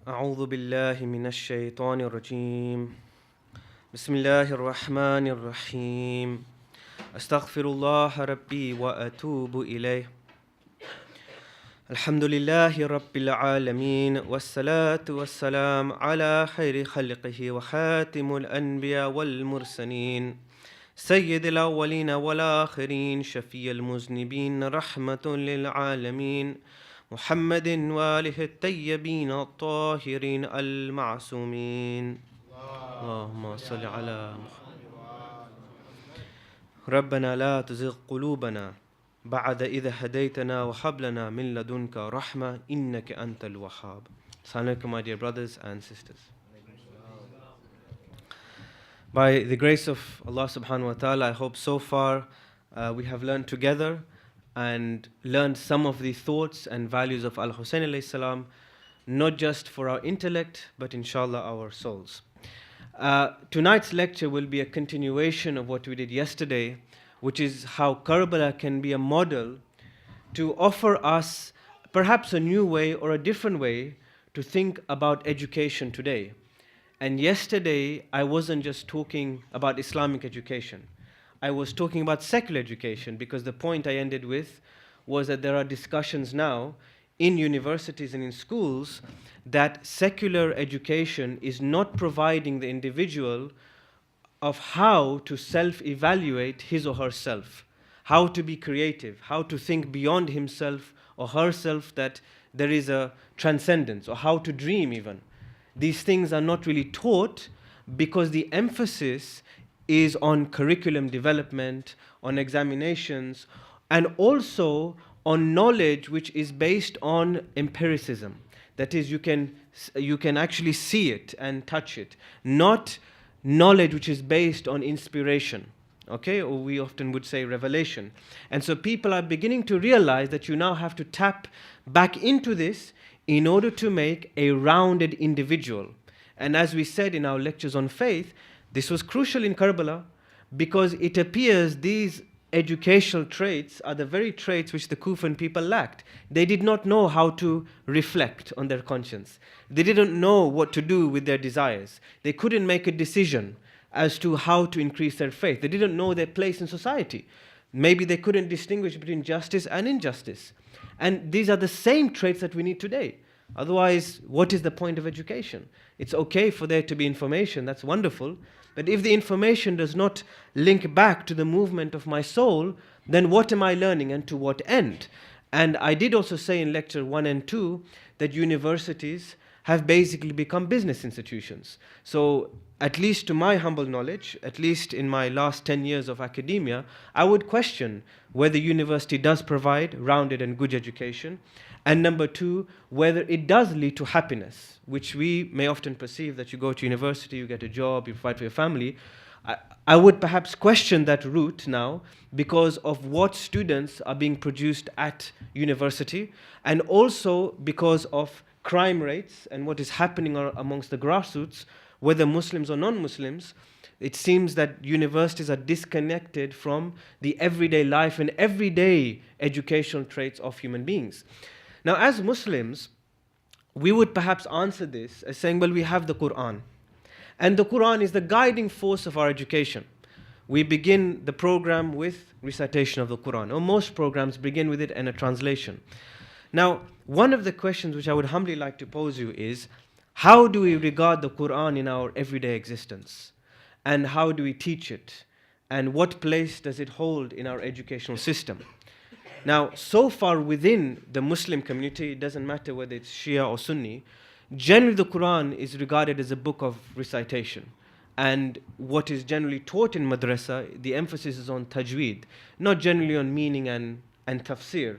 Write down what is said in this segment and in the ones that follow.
أعوذ بالله من الشيطان الرجيم بسم الله الرحمن الرحيم أستغفر الله ربي وأتوب إليه الحمد لله رب العالمين والصلاة والسلام على خير خلقه وخاتم الأنبياء والمرسلين سيد الأولين والآخرين شفيع المذنبين رحمة للعالمين محمد وآله الطيبين الطاهرين المعصومين اللهم صل على محمد ربنا لا تزغ قلوبنا بعد إذ هديتنا وهب لنا من لدنك رحمة إنك أنت الوهاب. Assalamu alaikum, my dear brothers and sisters. By the grace of Allah subhanahu wa ta'ala, I hope so far we have learned together and learned some of the thoughts and values of al-Husayn alayhi salam, not just for our intellect, but inshallah our souls. Tonight's lecture will be a continuation of what we did yesterday, which is how Karbala can be a model to offer us perhaps a new way or a different way to think about education today. And yesterday, I wasn't just talking about Islamic education. I was talking about secular education, because the point I ended with was that there are discussions now in universities and in schools that secular education is not providing the individual of how to self-evaluate his or herself, how to be creative, how to think beyond himself or herself, that there is a transcendence, or how to dream even. These things are not really taught because the emphasis is on curriculum development, on examinations, and also on knowledge which is based on empiricism. That is, you can actually see it and touch it, not knowledge which is based on inspiration, okay? Or we often would say revelation. And so people are beginning to realize that you now have to tap back into this in order to make a rounded individual. And as we said in our lectures on faith, this was crucial in Karbala, because it appears these educational traits are the very traits which the Kufan people lacked. They did not know how to reflect on their conscience. They didn't know what to do with their desires. They couldn't make a decision as to how to increase their faith. They didn't know their place in society. Maybe they couldn't distinguish between justice and injustice. And these are the same traits that we need today. Otherwise, what is the point of education? It's okay for there to be information, that's wonderful. But if the information does not link back to the movement of my soul, then what am I learning and to what end? And I did also say in lecture 1 and 2 that universities have basically become business institutions. So at least to my humble knowledge, at least in my last 10 years of academia, I would question whether university does provide rounded and good education. And number 2, whether it does lead to happiness, which we may often perceive that you go to university, you get a job, you provide for your family. I would perhaps question that route now because of what students are being produced at university, and also because of crime rates and what is happening amongst the grassroots, whether Muslims or non-Muslims. It seems that universities are disconnected from the everyday life and everyday educational traits of human beings. Now, as Muslims, we would perhaps answer this as saying, well, we have the Qur'an. And the Qur'an is the guiding force of our education. We begin the program with recitation of the Qur'an, or most programs begin with it and a translation. Now, one of the questions which I would humbly like to pose you is, how do we regard the Qur'an in our everyday existence? And how do we teach it? And what place does it hold in our educational system? Now, so far within the Muslim community, it doesn't matter whether it's Shia or Sunni, generally the Qur'an is regarded as a book of recitation. And what is generally taught in madrasa, the emphasis is on tajweed, not generally on meaning and tafsir.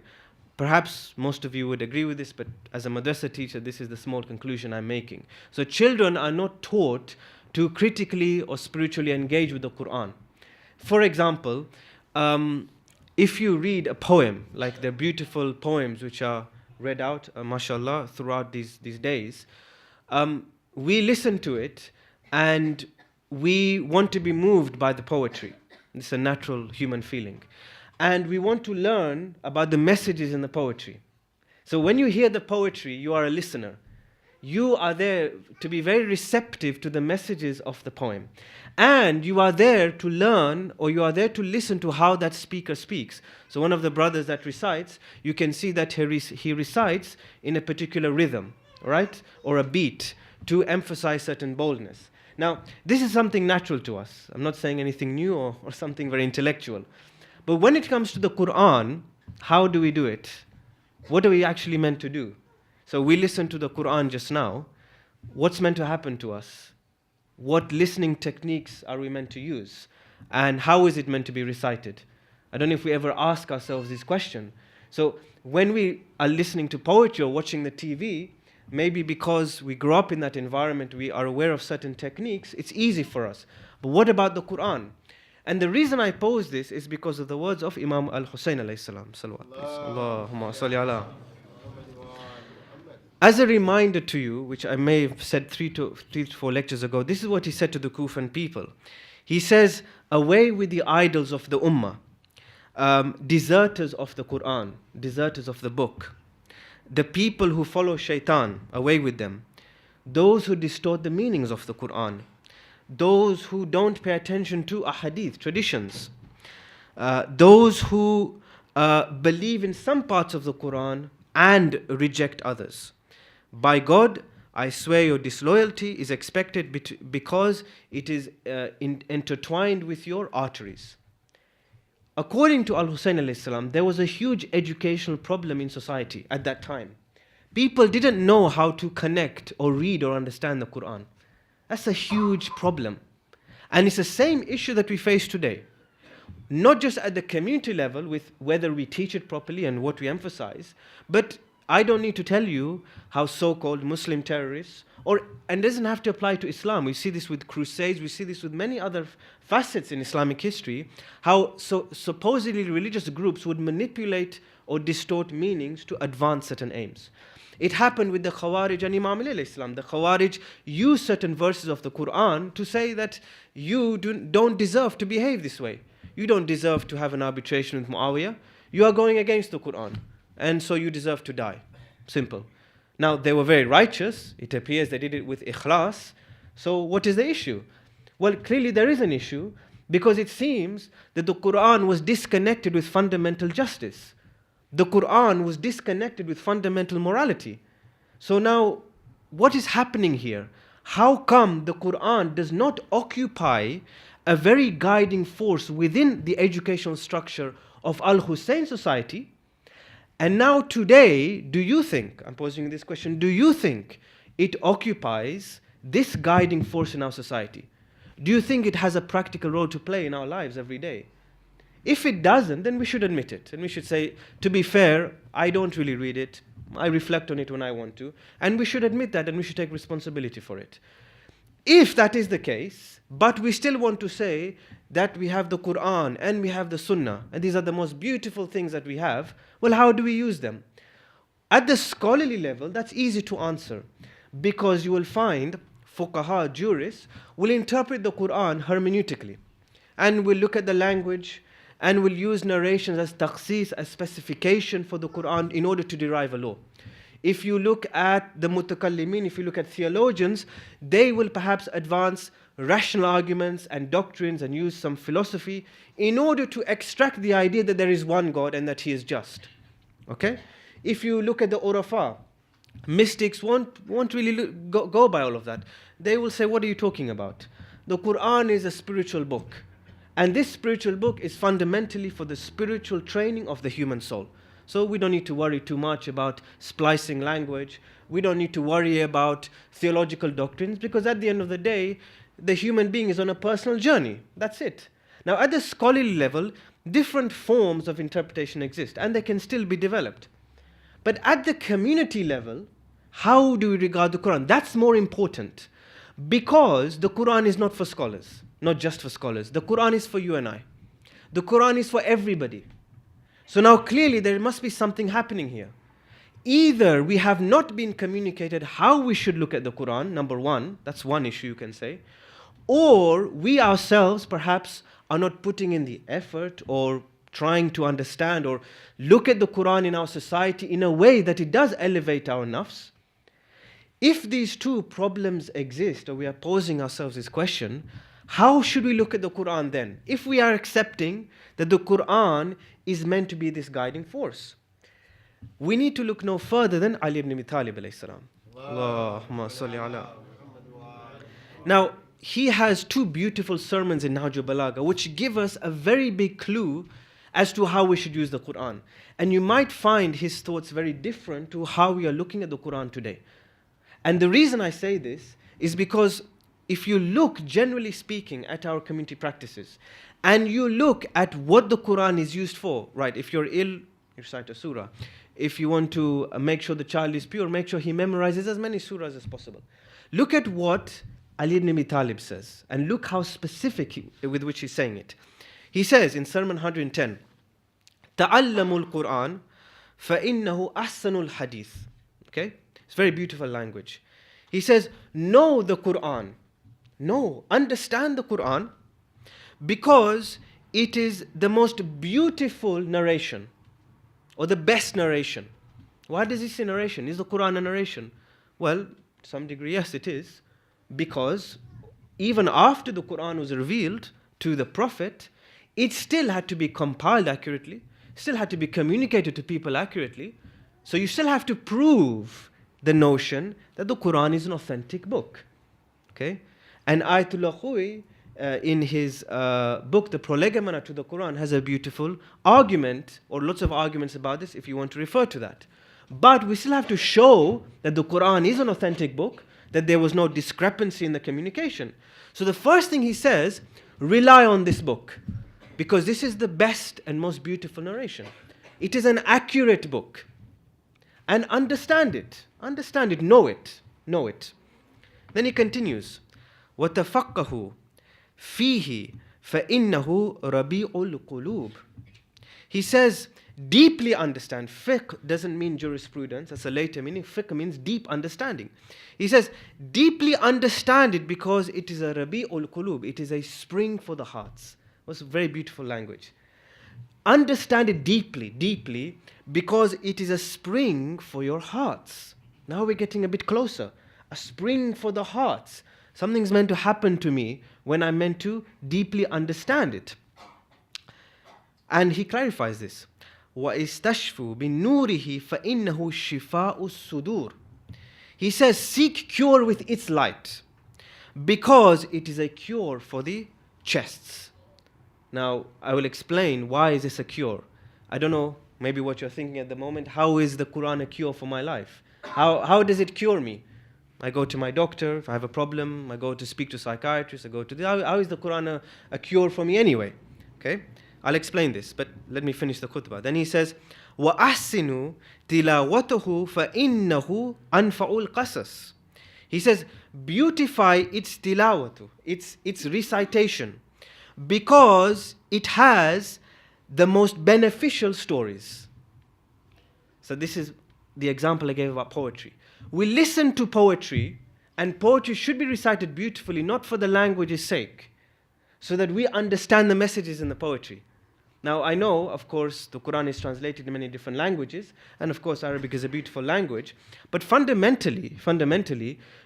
Perhaps most of you would agree with this, but as a madrasa teacher, this is the small conclusion I'm making. So children are not taught to critically or spiritually engage with the Qur'an. For example, if you read a poem, like the beautiful poems which are read out, mashallah, throughout these days, we listen to it and we want to be moved by the poetry. It's a natural human feeling. And we want to learn about the messages in the poetry. So when you hear the poetry, you are a listener. You are there to be very receptive to the messages of the poem. And you are there to learn, or you are there to listen to how that speaker speaks. So one of the brothers that recites, you can see that he recites in a particular rhythm, right? Or a beat to emphasize certain boldness. Now, this is something natural to us. I'm not saying anything new or something very intellectual. But when it comes to the Qur'an, how do we do it? What are we actually meant to do? So we listened to the Qur'an just now. What's meant to happen to us? What listening techniques are we meant to use? And how is it meant to be recited? I don't know if we ever ask ourselves this question. So when we are listening to poetry or watching the TV, maybe because we grew up in that environment, we are aware of certain techniques, it's easy for us. But what about the Qur'an? And the reason I pose this is because of the words of Imam al-Husayn alayhi salam. Allahumma salli ala. As a reminder to you, which I may have said 3 to 4 lectures ago, this is what he said to the Kufan people. He says, away with the idols of the Ummah, deserters of the Qur'an, deserters of the book, the people who follow shaitan, away with them, those who distort the meanings of the Qur'an, those who don't pay attention to ahadith, traditions, those who believe in some parts of the Qur'an and reject others. By God, I swear your disloyalty is expected because it is intertwined with your arteries. According to al-Husayn alayhi salam, there was a huge educational problem in society at that time. People didn't know how to connect or read or understand the Qur'an. That's a huge problem. And it's the same issue that we face today. Not just at the community level with whether we teach it properly and what we emphasize, but I don't need to tell you how so-called Muslim terrorists, and it doesn't have to apply to Islam. We see this with crusades, we see this with many other facets in Islamic history, how supposedly religious groups would manipulate or distort meanings to advance certain aims. It happened with the Khawarij and Imam Ali alayhi salam. The Khawarij used certain verses of the Qur'an to say that you don't deserve to behave this way. You don't deserve to have an arbitration with Muawiyah. You are going against the Qur'an. And so you deserve to die. Simple. Now, they were very righteous. It appears they did it with ikhlas. So what is the issue? Well, clearly there is an issue because it seems that the Qur'an was disconnected with fundamental justice. The Qur'an was disconnected with fundamental morality. So now, what is happening here? How come the Qur'an does not occupy a very guiding force within the educational structure of al-Husayn society? And now today, do you think, I'm posing this question, do you think it occupies this guiding force in our society? Do you think it has a practical role to play in our lives every day? If it doesn't, then we should admit it. And we should say, to be fair, I don't really read it. I reflect on it when I want to. And we should admit that and we should take responsibility for it. If that is the case, but we still want to say that we have the Qur'an and we have the Sunnah, and these are the most beautiful things that we have, well, how do we use them? At the scholarly level, that's easy to answer because you will find fuqaha, jurists, will interpret the Qur'an hermeneutically and will look at the language and will use narrations as taqsis, as specification for the Qur'an in order to derive a law. If you look at the mutakallimin, if you look at theologians, they will perhaps advance rational arguments and doctrines and use some philosophy in order to extract the idea that there is one God and that He is just. Okay? If you look at the Urafa, mystics won't really go by all of that. They will say, what are you talking about? The Qur'an is a spiritual book. And this spiritual book is fundamentally for the spiritual training of the human soul. So we don't need to worry too much about splicing language. We don't need to worry about theological doctrines because at the end of the day, the human being is on a personal journey. That's it. Now, at the scholarly level, different forms of interpretation exist and they can still be developed. But at the community level, how do we regard the Quran? That's more important because the Quran is not for scholars, not just for scholars. The Quran is for you and I. The Quran is for everybody. So now clearly there must be something happening here. Either we have not been communicated how we should look at the Quran, number one, that's one issue you can say, or we ourselves perhaps are not putting in the effort or trying to understand or look at the Quran in our society in a way that it does elevate our nafs. If these two problems exist, or we are posing ourselves this question, how should we look at the Qur'an then? If we are accepting that the Qur'an is meant to be this guiding force, we need to look no further than Ali ibn Abi Talib alayhi salam. Allahumma salli ala. Now, he has two beautiful sermons in Nahj al-Balagha which give us a very big clue as to how we should use the Qur'an. And you might find his thoughts very different to how we are looking at the Qur'an today. And the reason I say this is because if you look, generally speaking, at our community practices, and you look at what the Qur'an is used for, right? If you're ill, you recite a surah. If you want to make sure the child is pure, make sure he memorizes as many surahs as possible. Look at what Ali ibn Abi Talib says, and look how specific with which he's saying it. He says in Sermon 110, تَعَلَّمُوا الْقُرْآنَ فَإِنَّهُ أَحْسَنُ الْحَدِيثِ. Okay? It's very beautiful language. He says, know the Qur'an. No, understand the Qur'an, because it is the most beautiful narration, or the best narration. Why does he say narration? Is the Qur'an a narration? Well, to some degree, yes, it is. Because even after the Qur'an was revealed to the Prophet, it still had to be compiled accurately, still had to be communicated to people accurately. So you still have to prove the notion that the Qur'an is an authentic book. Okay? And Ayatollah Khoui, in his book, The Prolegomena to the Qur'an, has a beautiful argument, or lots of arguments about this, if you want to refer to that. But we still have to show that the Qur'an is an authentic book, that there was no discrepancy in the communication. So the first thing he says, rely on this book, because this is the best and most beautiful narration. It is an accurate book. And understand it, know it. Then he continues, وَتَفَقَّهُ فِيهِ فَإِنَّهُ رَبِيعُ الْقُلُوبِ. He says, deeply understand. Fiqh doesn't mean jurisprudence, that's a later meaning. Fiqh means deep understanding. He says, deeply understand it because it is a rabi'ul qulub, it is a spring for the hearts. That's a very beautiful language. Understand it deeply, because it is a spring for your hearts. Now we're getting a bit closer. A spring for the hearts. Something's meant to happen to me when I'm meant to deeply understand it. And he clarifies this. وَإِسْتَشْفُوا بِنُورِهِ فَإِنَّهُ شِفَاءُ الصُّدُورِ. He says, seek cure with its light, because it is a cure for the chests. Now, I will explain why is this a cure. I don't know, maybe what you're thinking at the moment, how is the Qur'an a cure for my life? How does it cure me? I go to my doctor, if I have a problem, I go to speak to a psychiatrist, how is the Qur'an a cure for me anyway? Okay, I'll explain this, but let me finish the khutbah. Then he says, وَأَحْسِنُوا تِلَاوَتَهُ فَإِنَّهُ أَنْفَعُ الْقَصَصِ. He says, beautify its tilawatu, its recitation, because it has the most beneficial stories. So this is the example I gave about poetry. We listen to poetry, and poetry should be recited beautifully, not for the language's sake, so that we understand the messages in the poetry. Now, I know, of course, the Qur'an is translated in many different languages, and of course, Arabic is a beautiful language, but fundamentally,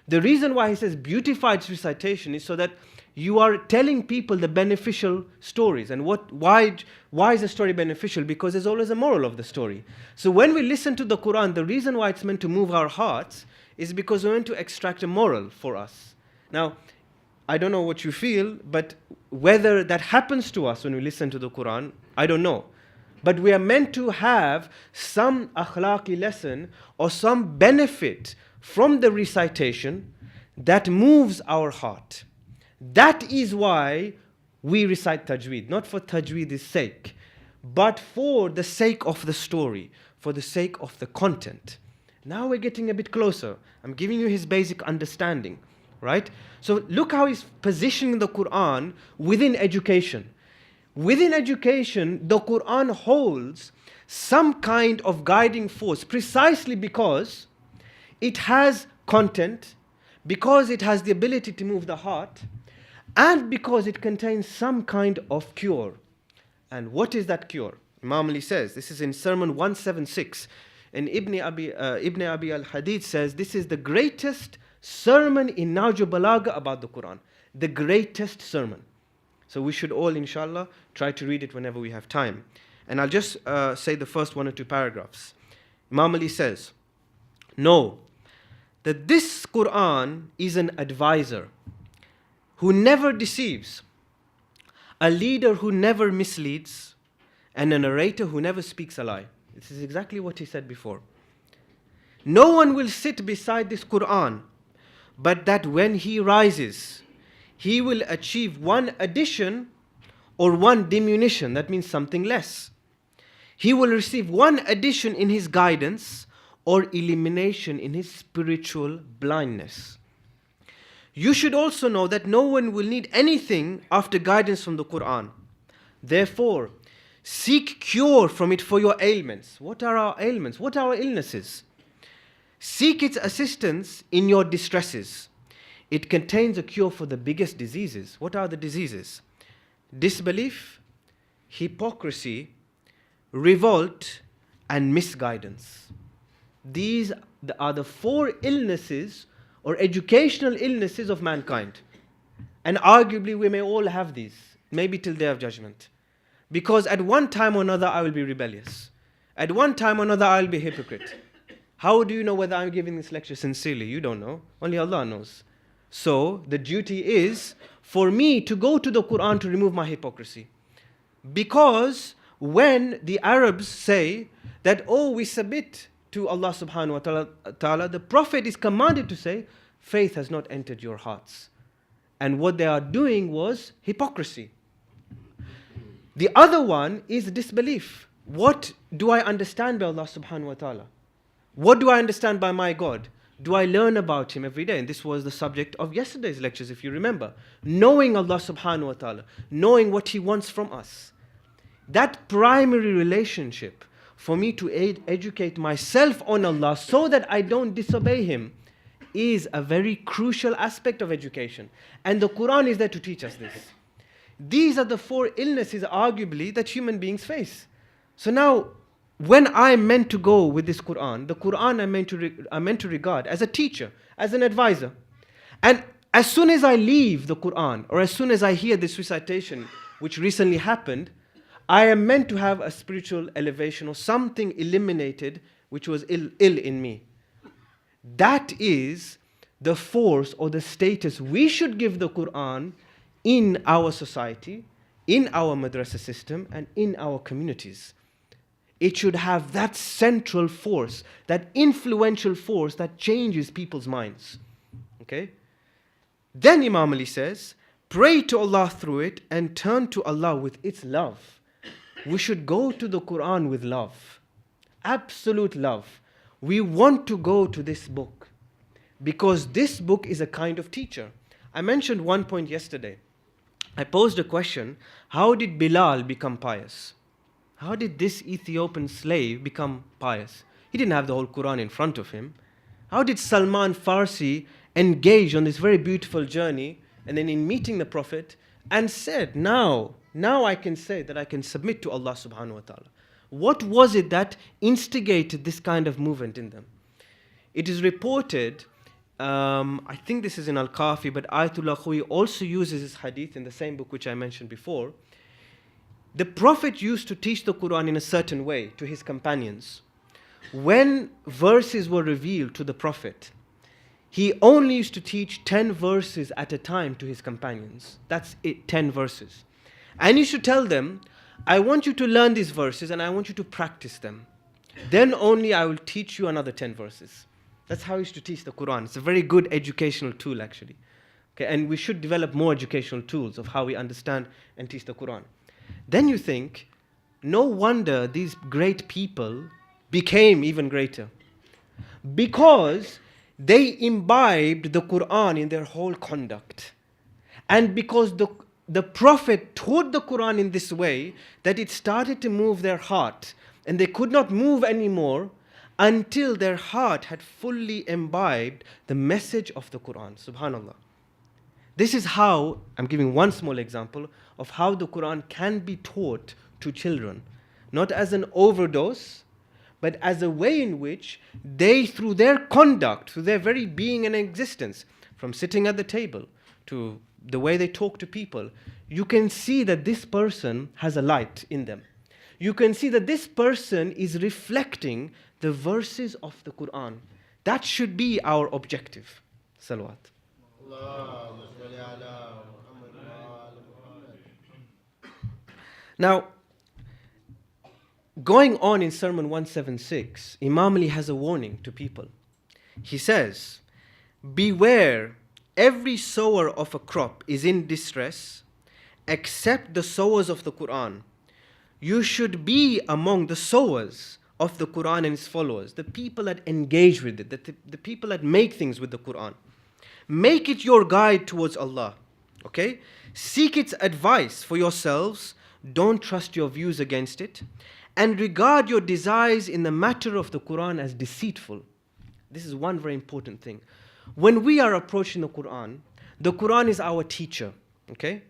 the reason why he says beautify its recitation is so that you are telling people the beneficial stories. And why is the story beneficial? Because there's always a moral of the story. So when we listen to the Qur'an, the reason why it's meant to move our hearts is because we're meant to extract a moral for us. Now, I don't know what you feel, but whether that happens to us when we listen to the Qur'an, I don't know. But we are meant to have some akhlaqi lesson or some benefit from the recitation that moves our heart. That is why we recite tajweed, not for tajweed's sake, but for the sake of the story, for the sake of the content. Now we're getting a bit closer. I'm giving you his basic understanding, right? So look how he's positioning the Qur'an within education. Within education, the Qur'an holds some kind of guiding force, precisely because it has content, because it has the ability to move the heart, and because it contains some kind of cure. And what is that cure? Imam Ali says, this is in Sermon 176. And Ibn Abi al-Hadith says this is the greatest sermon in Nahj Balagha about the Quran. The greatest sermon. So we should all, inshallah, try to read it whenever we have time. And I'll just say the first 1 or 2 paragraphs. Imam Ali says, know that this Quran is an advisor who never deceives, a leader who never misleads, and a narrator who never speaks a lie. This is exactly what he said before. No one will sit beside this Quran, but that when he rises, he will achieve one addition or one diminution. That means something less. He will receive one addition in his guidance or elimination in his spiritual blindness. You should also know that no one will need anything after guidance from the Quran. Therefore, seek cure from it for your ailments. What are our ailments? What are our illnesses? Seek its assistance in your distresses. It contains a cure for the biggest diseases. What are the diseases? Disbelief, hypocrisy, revolt, and misguidance. These are the 4 illnesses or educational illnesses of mankind. And arguably we may all have these, maybe till day of judgment. Because at one time or another I will be rebellious. At one time or another I will be a hypocrite. How do you know whether I'm giving this lecture sincerely? You don't know. Only Allah knows. So the duty is for me to go to the Quran to remove my hypocrisy. Because when the Arabs say that, oh, we submit to Allah subhanahu wa ta'ala, the Prophet is commanded to say, faith has not entered your hearts. And what they are doing was hypocrisy. The other one is disbelief. What do I understand by Allah subhanahu wa ta'ala? What do I understand by my God? Do I learn about Him every day? And this was the subject of yesterday's lectures, if you remember. Knowing Allah subhanahu wa ta'ala, knowing what He wants from us. That primary relationship for me to educate myself on Allah so that I don't disobey Him is a very crucial aspect of education. And the Quran is there to teach us this. These are the 4 illnesses, arguably, that human beings face. So now, when I'm meant to go with this Quran, the Quran I'm meant to regard as a teacher, as an advisor. And as soon as I leave the Quran, or as soon as I hear this recitation, which recently happened, I am meant to have a spiritual elevation or something eliminated which was ill in me. That is the force or the status we should give the Quran in our society, in our madrasa system, and in our communities. It should have that central force, that influential force that changes people's minds. Okay? Then Imam Ali says, pray to Allah through it and turn to Allah with its love. We should go to the Quran with love. Absolute love. We want to go to this book because this book is a kind of teacher. I mentioned one point yesterday. I posed a question, how did Bilal become pious? How did this Ethiopian slave become pious? He didn't have the whole Quran in front of him. How did Salman Farsi engage on this very beautiful journey and then in meeting the Prophet and said, now I can say that I can submit to Allah subhanahu wa ta'ala. What was it that instigated this kind of movement in them? It is reported, I think this is in Al-Kafi, but Ayatollah Khoui also uses this hadith in the same book which I mentioned before. The Prophet used to teach the Quran in a certain way to his companions. When verses were revealed to the Prophet, he only used to teach 10 verses at a time to his companions. That's it, 10 verses. And he should tell them, I want you to learn these verses and I want you to practice them. Then only I will teach you another 10 verses. That's how he used to teach the Quran. It's a very good educational tool, actually. Okay, and we should develop more educational tools of how we understand and teach the Quran. Then you think, no wonder these great people became even greater. Because they imbibed the Quran in their whole conduct. And because the Prophet taught the Quran in this way that it started to move their heart. And they could not move anymore until their heart had fully imbibed the message of the Quran. Subhanallah. This is how, I'm giving one small example of how the Quran can be taught to children. Not as an overdose, but as a way in which they, through their conduct, through their very being and existence, from sitting at the table to the way they talk to people, you can see that this person has a light in them. You can see that this person is reflecting the verses of the Qur'an. That should be our objective. Salawat. Now, going on in Sermon 176, Imam Ali has a warning to people. He says, "Beware, every sower of a crop is in distress, except the sowers of the Qur'an. You should be among the sowers of the Qur'an and its followers, the people that engage with it, the people that make things with the Qur'an. Make it your guide towards Allah. Okay? Seek its advice for yourselves. Don't trust your views against it. And regard your desires in the matter of the Qur'an as deceitful." This is one very important thing. When we are approaching the Qur'an is our teacher. Okay?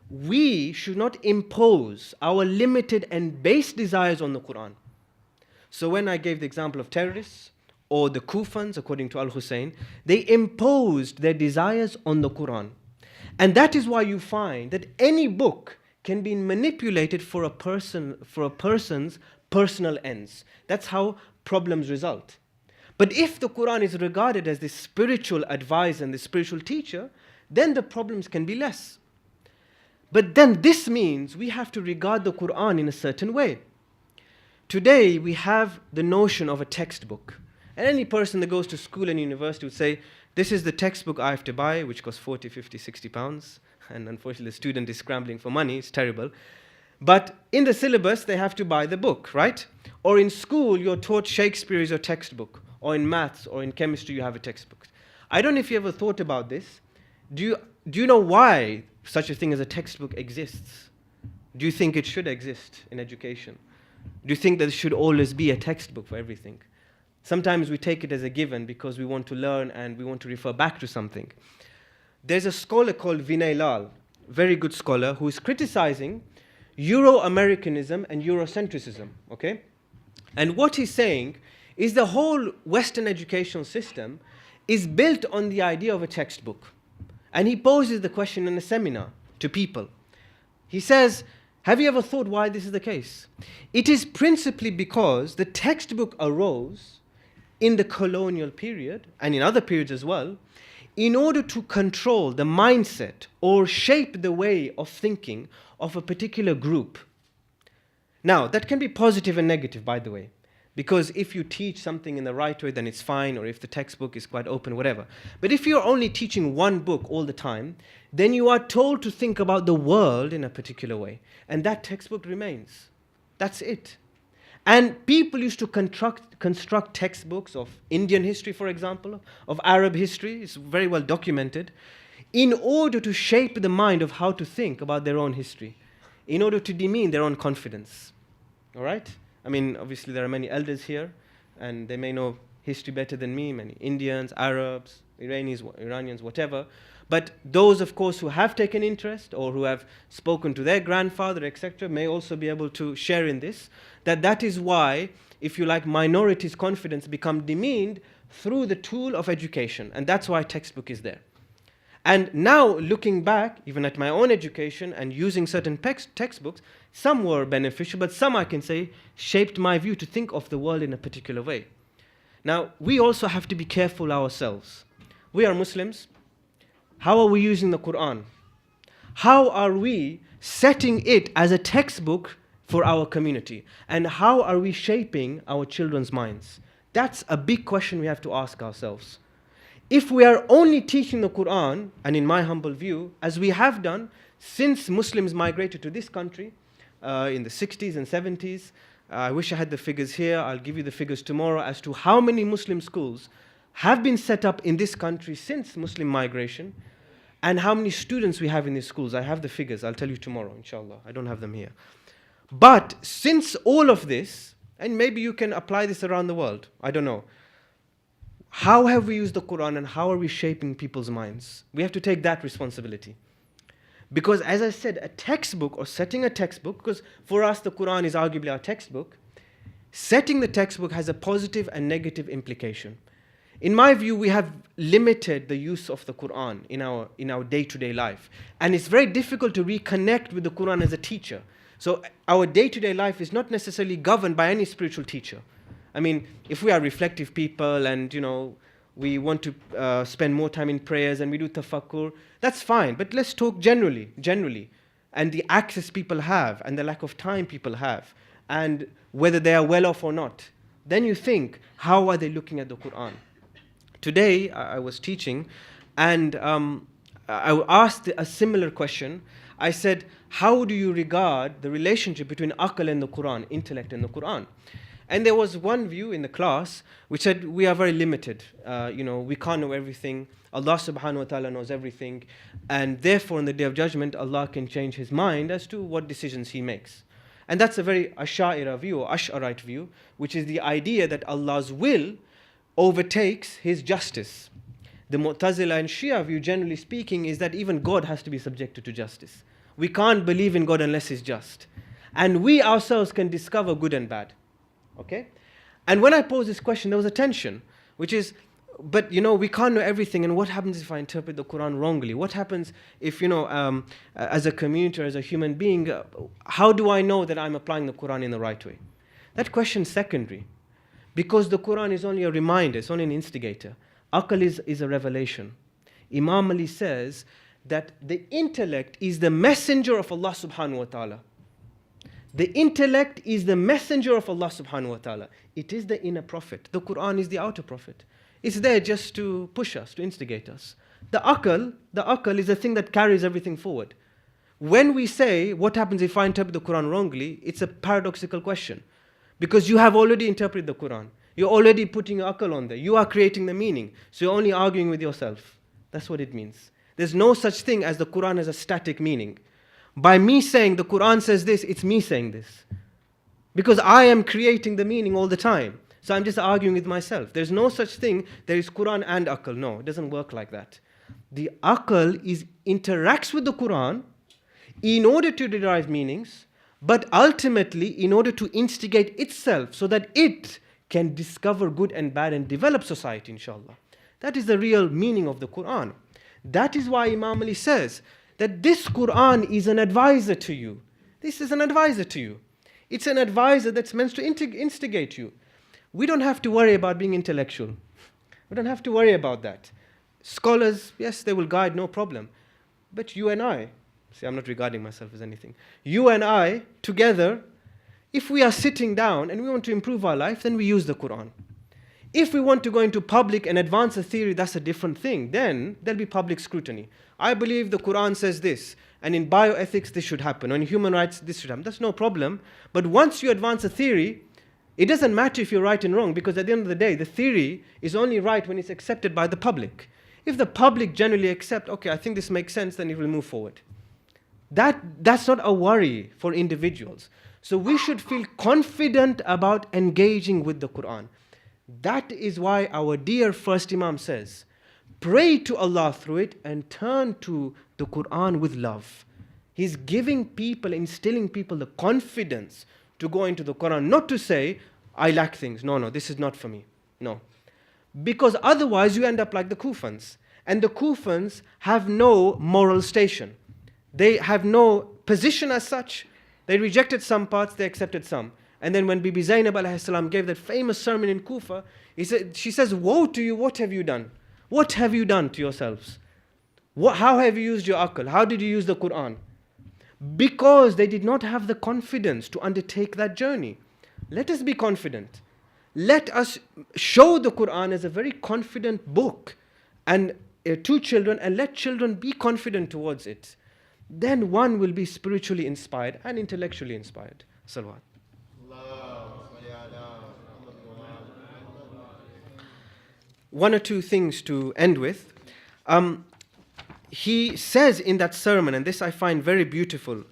We should not impose our limited and base desires on the Qur'an. So when I gave the example of terrorists or the Kufans, according to al-Husayn, they imposed their desires on the Qur'an. And that is why you find that any book can be manipulated for a person's personal ends. That's how problems result. But if the Qur'an is regarded as the spiritual advisor and the spiritual teacher, then the problems can be less. But then this means we have to regard the Qur'an in a certain way. Today we have the notion of a textbook. And any person that goes to school and university would say, this is the textbook I have to buy, which costs 40, 50, 60 pounds. And unfortunately the student is scrambling for money, it's terrible. But in the syllabus they have to buy the book, right? Or in school you're taught Shakespeare is your textbook. Or in maths or in chemistry you have a textbook. I don't know if you ever thought about this. Do you know why such a thing as a textbook exists? Do you think it should exist in education? Do you think that there should always be a textbook for everything? Sometimes we take it as a given because we want to learn and we want to refer back to something. There's a scholar called Vinay Lal, very good scholar, who is criticizing Euro-Americanism and Eurocentrism, okay? And what he's saying is the whole Western educational system is built on the idea of a textbook. And he poses the question in a seminar to people. He says, have you ever thought why this is the case? It is principally because the textbook arose in the colonial period, and in other periods as well, in order to control the mindset or shape the way of thinking of a particular group. Now, that can be positive and negative, by the way. Because if you teach something in the right way, then it's fine, or if the textbook is quite open, whatever. But if you're only teaching one book all the time, then you are told to think about the world in a particular way. And that textbook remains. That's it. And people used to construct textbooks of Indian history, for example, of Arab history, it's very well documented, in order to shape the mind of how to think about their own history, in order to demean their own confidence. All right? I mean, obviously there are many elders here, and they may know history better than me, many Indians, Arabs, Iranians, whatever. But those, of course, who have taken interest or who have spoken to their grandfather, etc., may also be able to share in this, that is why, if you like, minorities' confidence become demeaned through the tool of education. And that's why textbook is there. And now, looking back, even at my own education and using certain textbooks, some were beneficial, but some, I can say, shaped my view to think of the world in a particular way. Now, we also have to be careful ourselves. We are Muslims. How are we using the Qur'an? How are we setting it as a textbook for our community? And how are we shaping our children's minds? That's a big question we have to ask ourselves. If we are only teaching the Qur'an, and in my humble view, as we have done since Muslims migrated to this country in the 60s and 70s, I wish I had the figures here, I'll give you the figures tomorrow, as to how many Muslim schools have been set up in this country since Muslim migration, and how many students we have in these schools. I have the figures, I'll tell you tomorrow, inshallah. I don't have them here. But since all of this, and maybe you can apply this around the world, I don't know, how have we used the Qur'an and how are we shaping people's minds? We have to take that responsibility. Because as I said, a textbook or setting a textbook, because for us the Qur'an is arguably our textbook, Setting the textbook has a positive and negative implication. In my view, we have limited the use of the Qur'an in our day-to-day life. And it's very difficult to reconnect with the Qur'an as a teacher. So our day-to-day life is not necessarily governed by any spiritual teacher. I mean, if we are reflective people and, we want to spend more time in prayers and we do tafakkur, that's fine. But let's talk generally, and the access people have and the lack of time people have and whether they are well off or not. Then you think, how are they looking at the Qur'an? Today, I was teaching and I asked a similar question. I said, how do you regard the relationship between aql and the Qur'an, intellect and the Qur'an? And there was one view in the class which said we are very limited. We can't know everything. Allah subhanahu wa ta'ala knows everything. And therefore, on the Day of Judgment, Allah can change His mind as to what decisions He makes. And that's a very Ash'ari view or Ash'arite view, which is the idea that Allah's will overtakes His justice. The Mu'tazila and Shia view, generally speaking, is that even God has to be subjected to justice. We can't believe in God unless He's just. And we ourselves can discover good and bad. Okay? And when I posed this question, there was a tension, which is, but we can't know everything, and what happens if I interpret the Qur'an wrongly? What happens if, as a community or as a human being, how do I know that I'm applying the Qur'an in the right way? That question is secondary, because the Qur'an is only a reminder, it's only an instigator. Aql is a revelation. Imam Ali says that the intellect is the messenger of Allah subhanahu wa ta'ala. The intellect is the messenger of Allah subhanahu wa ta'ala. It is the inner prophet. The Qur'an is the outer prophet. It's there just to push us, to instigate us. The aql is the thing that carries everything forward. When we say, what happens if I interpret the Qur'an wrongly, it's a paradoxical question. Because you have already interpreted the Qur'an. You're already putting your aql on there. You are creating the meaning. So you're only arguing with yourself. That's what it means. There's no such thing as the Qur'an as a static meaning. By me saying the Qur'an says this, it's me saying this. Because I am creating the meaning all the time. So I'm just arguing with myself. There's no such thing, there is Qur'an and aql. No, it doesn't work like that. The aql interacts with the Qur'an in order to derive meanings, but ultimately in order to instigate itself so that it can discover good and bad and develop society, inshallah. That is the real meaning of the Qur'an. That is why Imam Ali says that this Qur'an is an advisor to you. This is an advisor to you. It's an advisor that's meant to instigate you. We don't have to worry about being intellectual. We don't have to worry about that. Scholars, yes, they will guide, no problem. But you and I, see, I'm not regarding myself as anything. You and I, together, if we are sitting down and we want to improve our life, then we use the Qur'an. If we want to go into public and advance a theory, that's a different thing. Then there'll be public scrutiny. I believe the Qur'an says this, and in bioethics this should happen, or in human rights this should happen. That's no problem. But once you advance a theory, it doesn't matter if you're right and wrong, because at the end of the day, the theory is only right when it's accepted by the public. If the public generally accept, okay, I think this makes sense, then it will move forward. That's not a worry for individuals. So we should feel confident about engaging with the Qur'an. That is why our dear first Imam says, pray to Allah through it and turn to the Qur'an with love. He's giving people, instilling people the confidence to go into the Qur'an, not to say, I lack things. No, this is not for me. No. Because otherwise you end up like the Kufans. And the Kufans have no moral station. They have no position as such. They rejected some parts, they accepted some. And then when Bibi Zainab alayhi salam gave that famous sermon in Kufa, she says, woe to you, what have you done? What have you done to yourselves? How have you used your aql? How did you use the Qur'an? Because they did not have the confidence to undertake that journey. Let us be confident. Let us show the Qur'an as a very confident book and to children, and let children be confident towards it. Then one will be spiritually inspired and intellectually inspired. Salawat. One or two things to end with. He says in that sermon, and this I find very beautiful,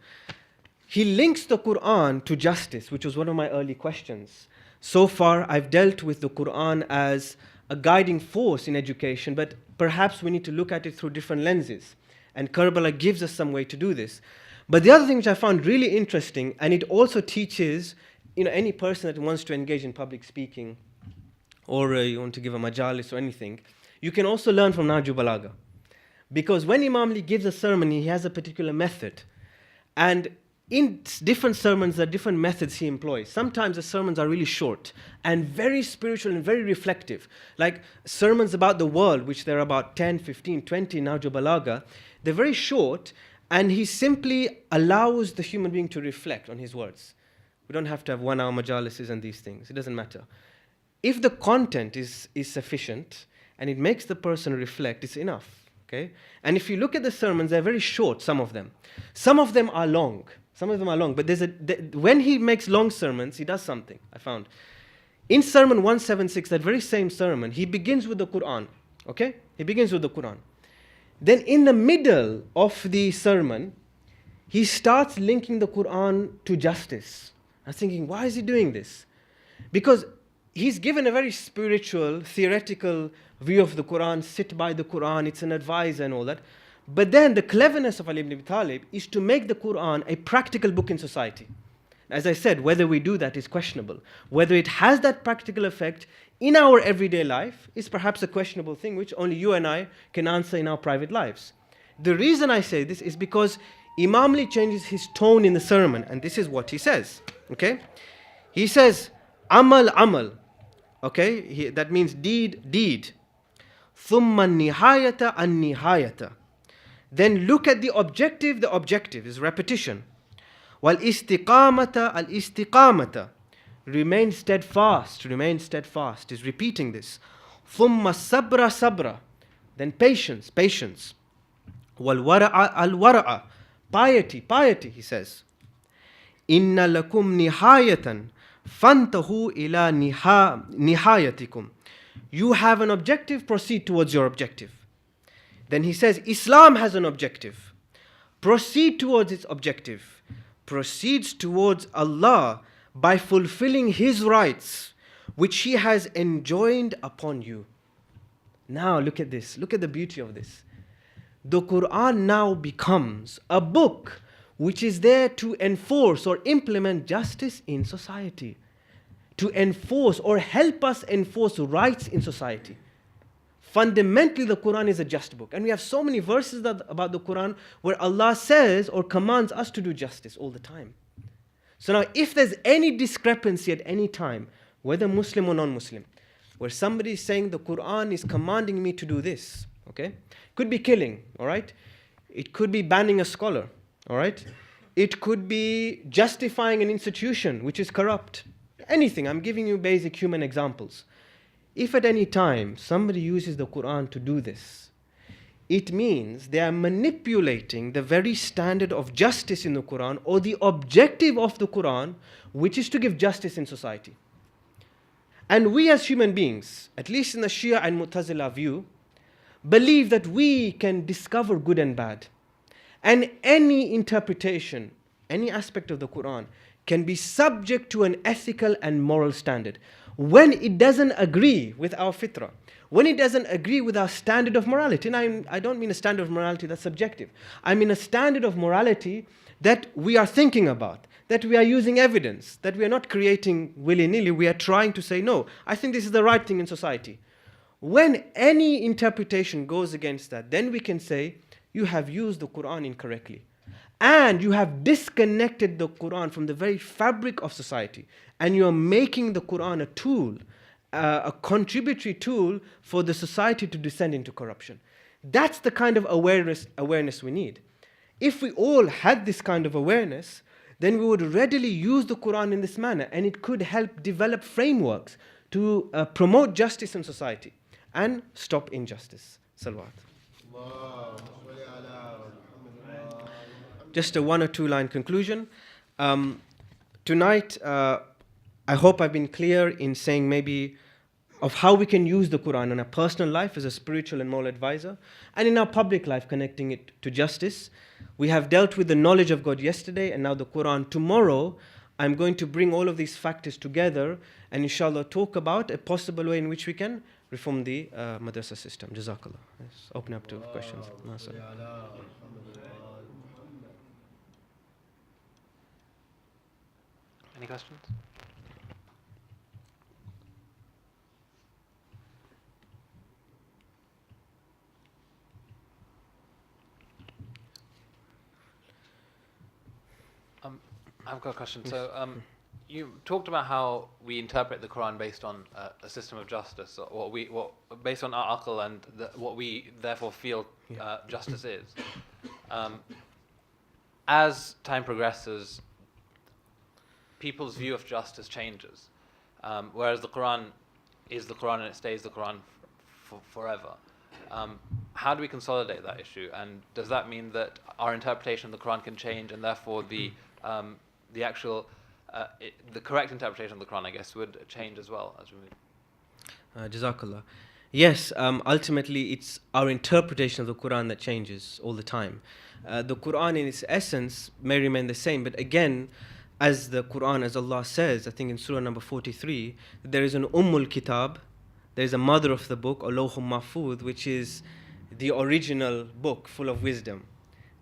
he links the Qur'an to justice, which was one of my early questions. So far, I've dealt with the Qur'an as a guiding force in education, but perhaps we need to look at it through different lenses. And Karbala gives us some way to do this. But the other thing which I found really interesting, and it also teaches any person that wants to engage in public speaking, or you want to give a majalis or anything, you can also learn from Nahju Balagha. Because when Imam Ali gives a sermon, he has a particular method. And in different sermons, there are different methods he employs. Sometimes the sermons are really short and very spiritual and very reflective. Like sermons about the world, which there are about 10, 15, 20 in Nahju Balagha, they're very short, and he simply allows the human being to reflect on his words. We don't have to have 1 hour majalises and these things. It doesn't matter. If the content is sufficient and it makes the person reflect, it's enough. Okay? And if you look at the sermons, they're very short, some of them. Some of them are long. But when he makes long sermons, he does something, I found. In Sermon 176, that very same sermon, he begins with the Qur'an. Okay? He begins with the Qur'an. Then in the middle of the sermon, he starts linking the Qur'an to justice. I was thinking, why is he doing this? Because he's given a very spiritual, theoretical view of the Qur'an, sit by the Qur'an, it's an advisor and all that. But then the cleverness of Ali ibn Abi Talib is to make the Qur'an a practical book in society. As I said, whether we do that is questionable. Whether it has that practical effect in our everyday life is perhaps a questionable thing which only you and I can answer in our private lives. The reason I say this is because Imam Ali changes his tone in the sermon, and this is what he says. Okay? He says, Amal, amal. Okay? That means deed, deed. Thumma nihayata an nihayata. Then look at the objective is repetition. Wal istiqamata al istiqamata. Remain steadfast is repeating this. Thumma sabra sabra. Then patience. Wal wara'a al wara'a. Piety, he says. Inna lakum nihayatan fantahu ila nihayatikum. You have an objective, proceed towards your objective. Then he says, Islam has an objective. Proceed towards its objective. Proceeds towards Allah by fulfilling His rights, which He has enjoined upon you. Now look at this. Look at the beauty of this. The Qur'an now becomes a book which is there to enforce or implement justice in society. To enforce or help us enforce rights in society. Fundamentally, the Qur'an is a just book. And we have so many verses about the Qur'an where Allah says or commands us to do justice all the time. So now, if there's any discrepancy at any time, whether Muslim or non-Muslim, where somebody is saying the Qur'an is commanding me to do this, okay? Could be killing, all right? It could be banning a scholar, all right? It could be justifying an institution which is corrupt. Anything, I'm giving you basic human examples. If at any time somebody uses the Qur'an to do this, it means they are manipulating the very standard of justice in the Qur'an or the objective of the Qur'an, which is to give justice in society. And we as human beings, at least in the Shia and Mu'tazila view, believe that we can discover good and bad. And any interpretation, any aspect of the Qur'an can be subject to an ethical and moral standard. When it doesn't agree with our fitrah, when it doesn't agree with our standard of morality, and I don't mean a standard of morality that's subjective, I mean a standard of morality that we are thinking about, that we are using evidence, that we are not creating willy-nilly, we are trying to say, no, I think this is the right thing in society. When any interpretation goes against that, then we can say, you have used the Qur'an incorrectly. And you have disconnected the Qur'an from the very fabric of society. And you are making the Qur'an a tool, a contributory tool for the society to descend into corruption. That's the kind of awareness we need. If we all had this kind of awareness, then we would readily use the Qur'an in this manner, and it could help develop frameworks to promote justice in society and stop injustice. Salawat. Just a 1 or 2 line conclusion. Tonight, I hope I've been clear in saying maybe of how we can use the Qur'an in our personal life as a spiritual and moral advisor, and in our public life, connecting it to justice. We have dealt with the knowledge of God yesterday, and now the Qur'an. Tomorrow, I'm going to bring all of these factors together and inshallah talk about a possible way in which we can reform the madrasa system. Jazakallah. Let's open up to questions. Any questions? I've got a question. So, you talked about how we interpret the Quran based on a system of justice, or based on our aql and what we therefore feel justice is. As time progresses, people's view of justice changes, whereas the Quran is the Quran and it stays the Quran forever. How do we consolidate that issue? And does that mean that our interpretation of the Quran can change, and therefore the actual the correct interpretation of the Quran, I guess, would change as well as we move? Jazakallah. Yes, ultimately it's our interpretation of the Quran that changes all the time. The Quran in its essence may remain the same, but again, as the Quran, as Allah says, I think in Surah number 43, there is an Kitab, there is a mother of the book, al-Lawhul Mahfuz, which is the original book full of wisdom.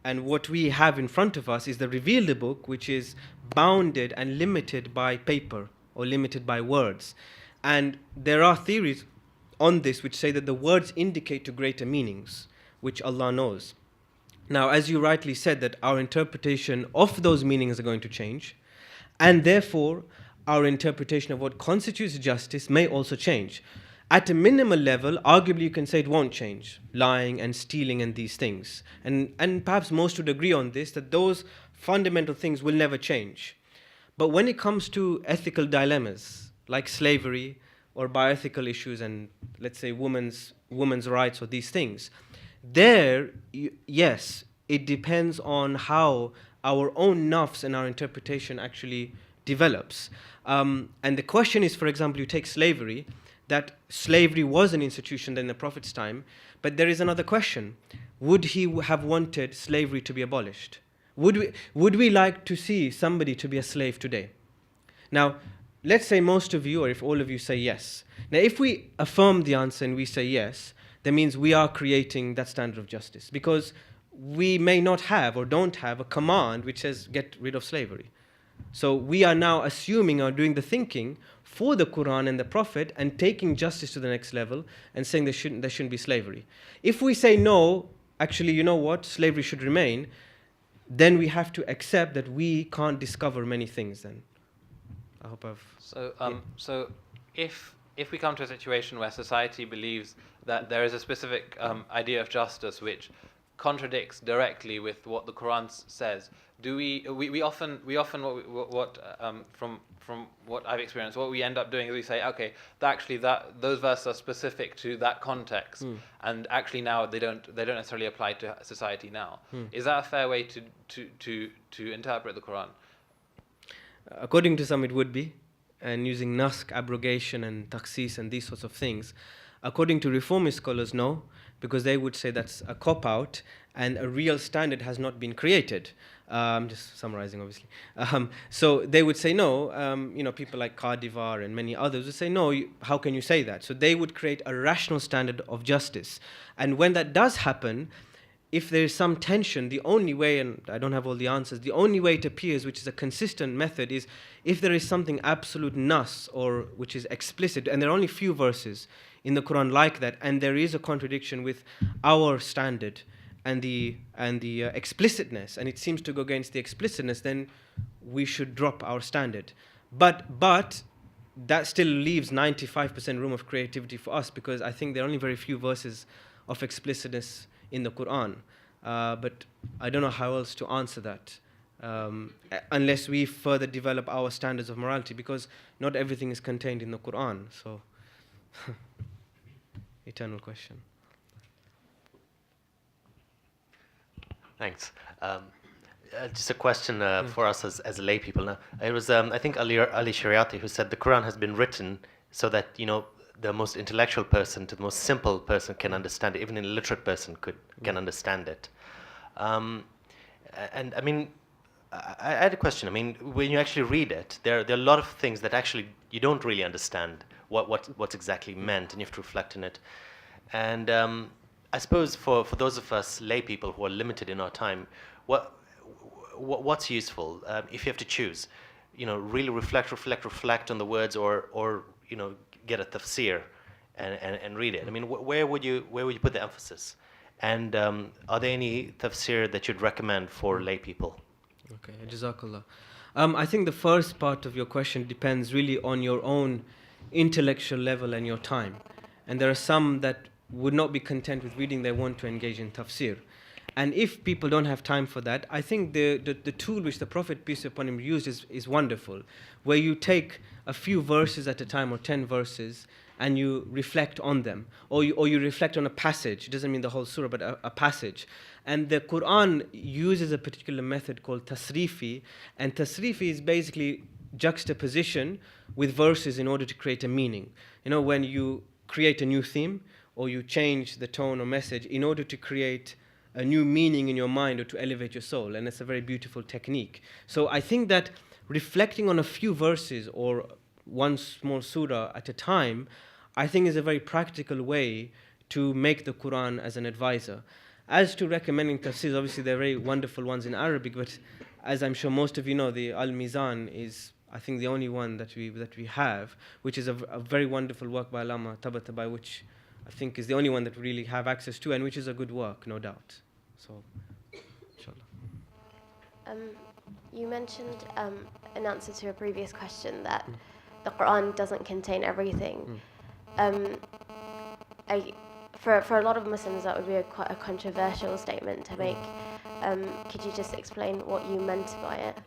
And what we have in front of us is the revealed book, which is bounded and limited by paper or limited by words. And there are theories on this which say that the words indicate to greater meanings, which Allah knows. Now, as you rightly said, that our interpretation of those meanings are going to change, and therefore our interpretation of what constitutes justice may also change. At a minimal level, arguably you can say it won't change, lying and stealing and these things. And perhaps most would agree on this, that those fundamental things will never change. But when it comes to ethical dilemmas, like slavery or bioethical issues and, let's say, women's rights or these things, there, yes, it depends on how our own nafs and our interpretation actually develops. And the question is, for example, you take slavery, that slavery was an institution in the Prophet's time, but there is another question. Would he have wanted slavery to be abolished? Would we like to see somebody to be a slave today? Now, let's say most of you, or if all of you say yes. Now, if we affirm the answer and we say yes, that means we are creating that standard of justice, because we may not have or don't have a command which says get rid of slavery. So we are now assuming or doing the thinking for the Quran and the Prophet and taking justice to the next level and saying there shouldn't be slavery. If we say no, actually, you know what, slavery should remain, then we have to accept that we can't discover many things then. I hope I've... So if we come to a situation where society believes that there is a specific idea of justice which contradicts directly with what the Quran says, do we often from what I've experienced, what we end up doing is we say, okay, those verses are specific to that context, and actually now they don't necessarily apply to society now. Is that a fair way to interpret the Quran? According to some, it would be, and using naskh, abrogation, and takhsis and these sorts of things. According to reformist scholars, no, because they would say that's a cop-out and a real standard has not been created. I'm just summarizing, obviously. So they would say no. People like Cardivar and many others would say no. How can you say that? So they would create a rational standard of justice. And when that does happen, if there is some tension, the only way, and I don't have all the answers, the only way it appears, which is a consistent method, is if there is something absolute nas, or which is explicit, and there are only few verses in the Quran like that, and there is a contradiction with our standard and the explicitness, and it seems to go against the explicitness, then we should drop our standard. But that still leaves 95% room of creativity for us, because I think there are only very few verses of explicitness in the Quran. But I don't know how else to answer that, unless we further develop our standards of morality, because not everything is contained in the Quran. So, eternal question. Thanks. Just a question for us as lay people. Now, it was I think Ali Shariati who said the Quran has been written so that the most intellectual person to the most simple person can understand it. Even an illiterate person can understand it. And I mean, I had a question. I mean, when you actually read it, there are a lot of things that actually you don't really understand what's exactly meant, and you have to reflect on it. And I suppose for those of us lay people who are limited in our time, what's useful if you have to choose? Really reflect on the words, or get a tafsir and read it. I mean, where would you put the emphasis? And are there any tafsir that you'd recommend for lay people? Okay, Jazakallah. I think the first part of your question depends really on your own intellectual level and your time. And there are some that would not be content with reading, they want to engage in tafsir. And if people don't have time for that, I think the tool which the Prophet, peace be upon him, used is wonderful, where you take a few verses at a time or 10 verses and you reflect on them, or you reflect on a passage. It doesn't mean the whole surah, but a passage. And the Qur'an uses a particular method called tasrifi, and tasrifi is basically juxtaposition with verses in order to create a meaning. You know, when you create a new theme, or you change the tone or message in order to create a new meaning in your mind or to elevate your soul, and it's a very beautiful technique. So I think that reflecting on a few verses or one small surah at a time, I think is a very practical way to make the Qur'an as an advisor. As to recommending tafsirs, obviously there are very wonderful ones in Arabic, but as I'm sure most of you know, the Al-Mizan is, I think, the only one that we have, which is a very wonderful work by Allama Tabatabai, which I think is the only one that we really have access to, and which is a good work, no doubt. So, inshallah. You mentioned in answer to a previous question that the Qur'an doesn't contain everything. For a lot of Muslims, that would be quite a controversial statement to make. Could you just explain what you meant by it?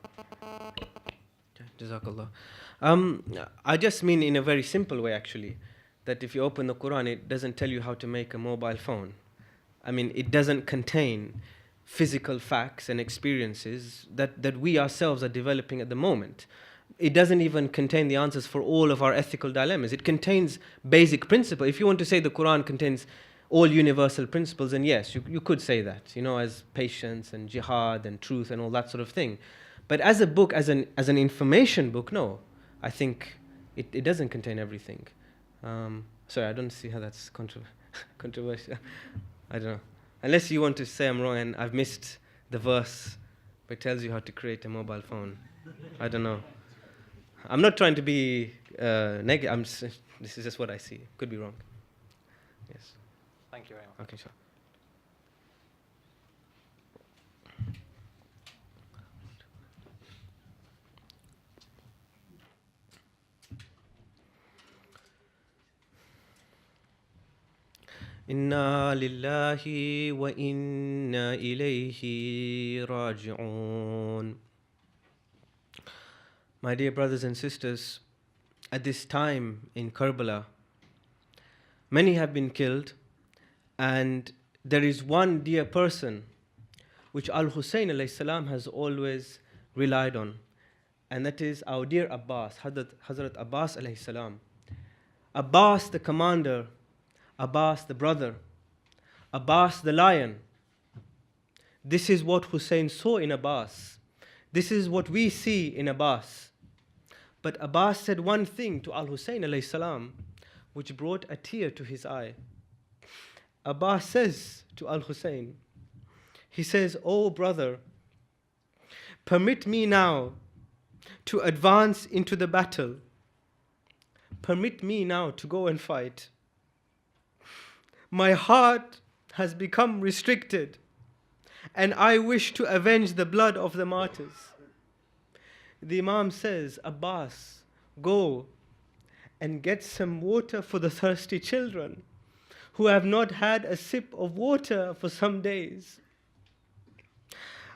Jazakallah. I just mean in a very simple way, actually, that if you open the Qur'an, it doesn't tell you how to make a mobile phone. I mean, it doesn't contain physical facts and experiences that we ourselves are developing at the moment. It doesn't even contain the answers for all of our ethical dilemmas. It contains basic principles. If you want to say the Qur'an contains all universal principles, then yes, you could say that, you know, as patience and jihad and truth and all that sort of thing. But as a book, as an information book, no. I think it doesn't contain everything. Sorry, I don't see how that's controversial. I don't know. Unless you want to say I'm wrong and I've missed the verse that tells you how to create a mobile phone. I don't know. I'm not trying to be negative. This is just what I see. Could be wrong. Yes. Thank you very much. Okay, sure. Inna lillahi wa inna ilayhi raji'un. My dear brothers and sisters, at this time in Karbala, many have been killed, and there is one dear person which al-Husayn alayhi salam has always relied on, and that is our dear Abbas, Hazrat Abbas alayhi salam. Abbas the commander, Abbas the brother, Abbas the lion. This is what Hussein saw in Abbas. This is what we see in Abbas. But Abbas said one thing to al-Husayn alayhi salam, which brought a tear to his eye. Abbas says to al-Husayn, he says, "Oh brother, permit me now to advance into the battle. Permit me now to go and fight. My heart has become restricted, and I wish to avenge the blood of the martyrs." The Imam says, "Abbas, go and get some water for the thirsty children who have not had a sip of water for some days."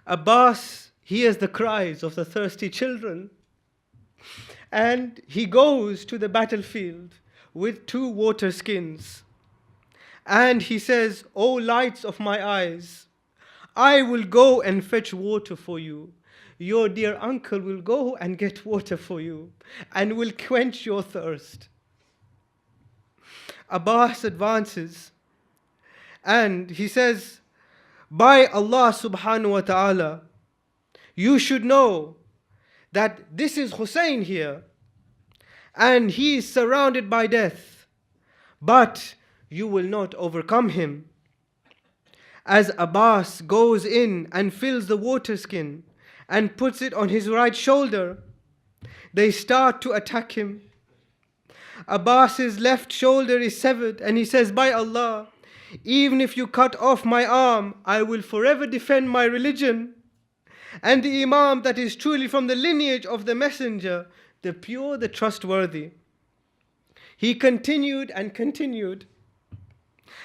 Abbas hears the cries of the thirsty children, and he goes to the battlefield with 2 water skins. And he says, "O lights of my eyes, I will go and fetch water for you. Your dear uncle will go and get water for you and will quench your thirst." Abbas advances and he says, "By Allah subhanahu wa ta'ala, you should know that this is Hussein here and he is surrounded by death, but you will not overcome him." As Abbas goes in and fills the water skin and puts it on his right shoulder, they start to attack him. Abbas's left shoulder is severed, and he says, "By Allah, even if you cut off my arm, I will forever defend my religion." and the Imam that is truly from the lineage of the Messenger, the pure, the trustworthy. He continued and continued.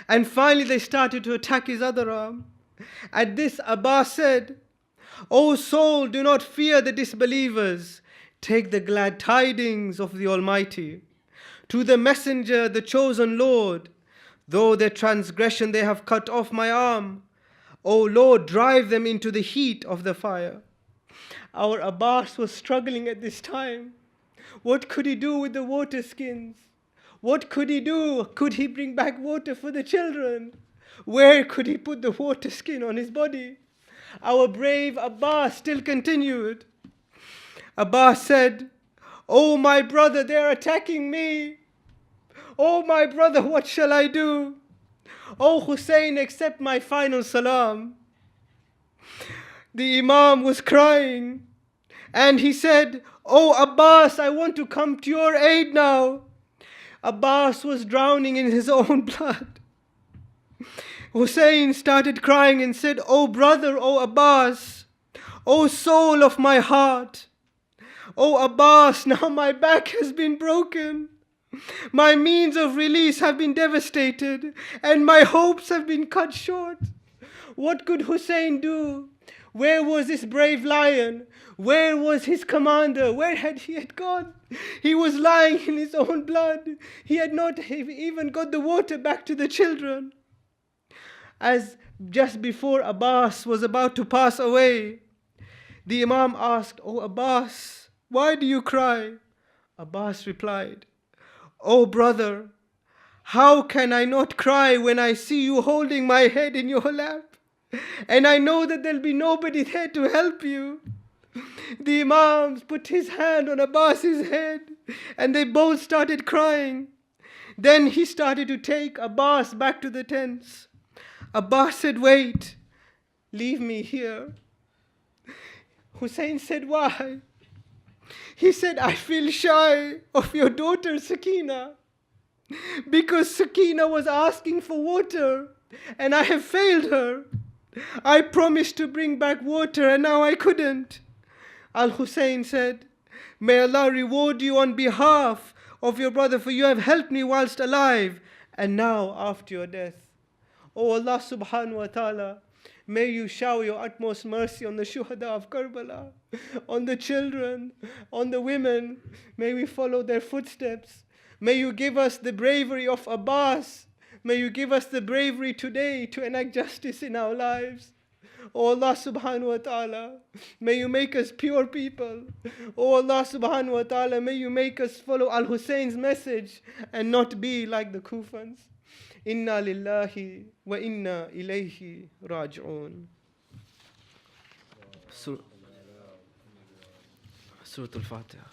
And finally they started to attack his other arm. At this Abbas said, O soul, do not fear the disbelievers. Take the glad tidings of the Almighty. To the Messenger, the chosen Lord, though their transgression they have cut off my arm, O Lord, drive them into the heat of the fire. Our Abbas was struggling at this time. What could he do with the water skins? What could he do? Could he bring back water for the children? Where could he put the water skin on his body? Our brave Abbas still continued. Abbas said, Oh my brother, they are attacking me. Oh my brother, what shall I do? Oh Husayn, accept my final salam. The Imam was crying and he said, Oh Abbas, I want to come to your aid now. Abbas was drowning in his own blood. Husayn started crying and said, Oh brother, oh Abbas, oh soul of my heart, oh Abbas, now my back has been broken. My means of release have been devastated and my hopes have been cut short. What could Husayn do? Where was this brave lion? Where was his commander? Where had he gone? He was lying in his own blood. He had not even got the water back to the children. As just before Abbas was about to pass away, the Imam asked, Oh Abbas, why do you cry? Abbas replied, Oh brother, how can I not cry when I see you holding my head in your lap? And I know that there'll be nobody there to help you. The Imam put his hand on Abbas's head and they both started crying. Then he started to take Abbas back to the tents. Abbas said, Wait, leave me here. Husayn said, Why? He said, I feel shy of your daughter Sakina because Sakina was asking for water and I have failed her. I promised to bring back water and now I couldn't. Al-Husayn said, May Allah reward you on behalf of your brother, for you have helped me whilst alive and now after your death. O Allah subhanahu wa ta'ala, may you shower your utmost mercy on the shuhada of Karbala, on the children, on the women. May we follow their footsteps. May you give us the bravery of Abbas. May you give us the bravery today to enact justice in our lives. O Allah subhanahu wa ta'ala, may you make us pure people. O Allah subhanahu wa ta'ala, may you make us follow Al-Husayn's message and not be like the Kufans. Inna lillahi wa inna ilayhi raji'un. Surah Al-Fatiha.